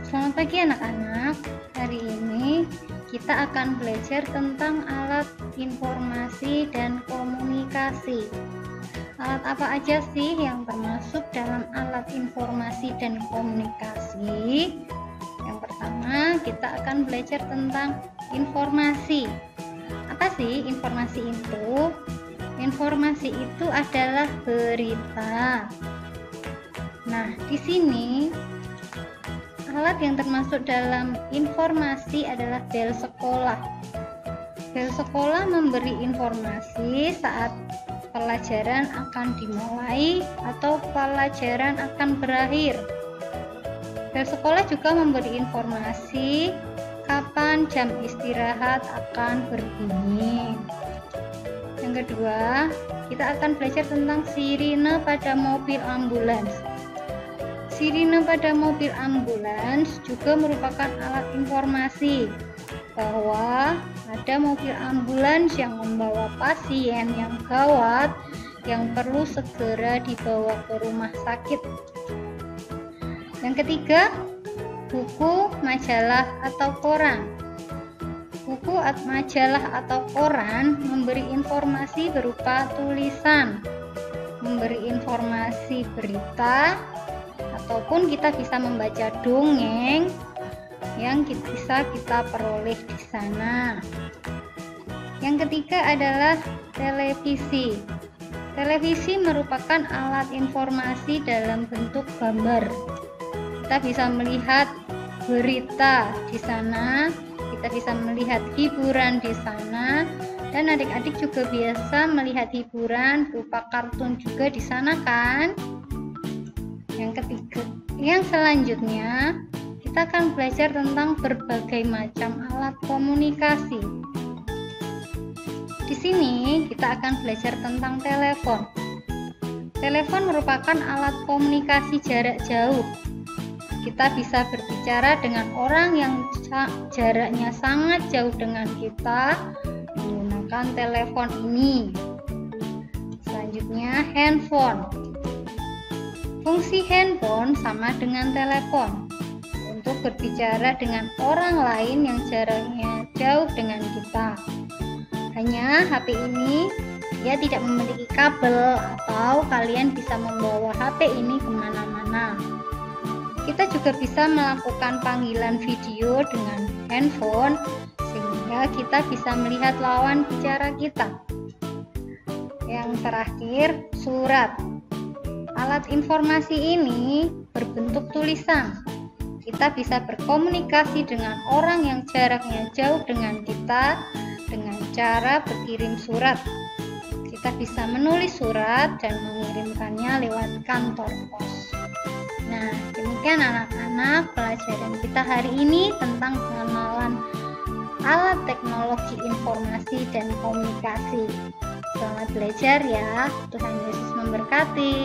Selamat pagi anak-anak. Hari ini kita akan belajar tentang alat informasi dan komunikasi. Alat apa aja sih yang termasuk dalam alat informasi dan komunikasi? Yang pertama, kita akan belajar tentang informasi. Apa sih informasi itu? Informasi itu adalah berita. Nah, di sini alat yang termasuk dalam informasi adalah bel sekolah. Bel sekolah memberi informasi saat pelajaran akan dimulai atau pelajaran akan berakhir. Bel sekolah juga memberi informasi kapan jam istirahat akan berbunyi. Yang kedua, kita akan belajar tentang sirine pada mobil ambulans. Sirine pada mobil ambulans juga merupakan alat informasi bahwa ada mobil ambulans yang membawa pasien yang gawat yang perlu segera dibawa ke rumah sakit. Yang ketiga, buku, majalah, atau koran. Buku, majalah, atau koran memberi informasi berupa tulisan, memberi informasi berita, ataupun kita bisa membaca dongeng yang bisa kita peroleh di sana. Yang ketiga adalah televisi. Televisi merupakan alat informasi dalam bentuk gambar. Kita bisa melihat berita di sana, kita bisa melihat hiburan di sana, dan adik-adik juga biasa melihat hiburan berupa kartun juga di sana kan? Yang selanjutnya kita akan belajar tentang berbagai macam alat komunikasi. Di sini kita akan belajar tentang telepon. Telepon merupakan alat komunikasi jarak jauh. Kita bisa berbicara dengan orang yang jaraknya sangat jauh dengan kita menggunakan telepon ini. Selanjutnya, handphone. Fungsi handphone sama dengan telepon untuk berbicara dengan orang lain yang jaraknya jauh dengan kita. Hanya HP ini dia tidak memiliki kabel atau kalian bisa membawa HP ini kemana-mana. Kita juga bisa melakukan panggilan video dengan handphone sehingga kita bisa melihat lawan bicara kita. Yang terakhir, surat. Alat informasi ini berbentuk tulisan. Kita bisa berkomunikasi dengan orang yang jaraknya jauh dengan kita dengan cara berkirim surat. Kita bisa menulis surat dan mengirimkannya lewat kantor pos. Nah, demikian anak-anak pelajaran kita hari ini tentang pengenalan alat teknologi informasi dan komunikasi. Selamat belajar ya. Tuhan Yesus memberkati.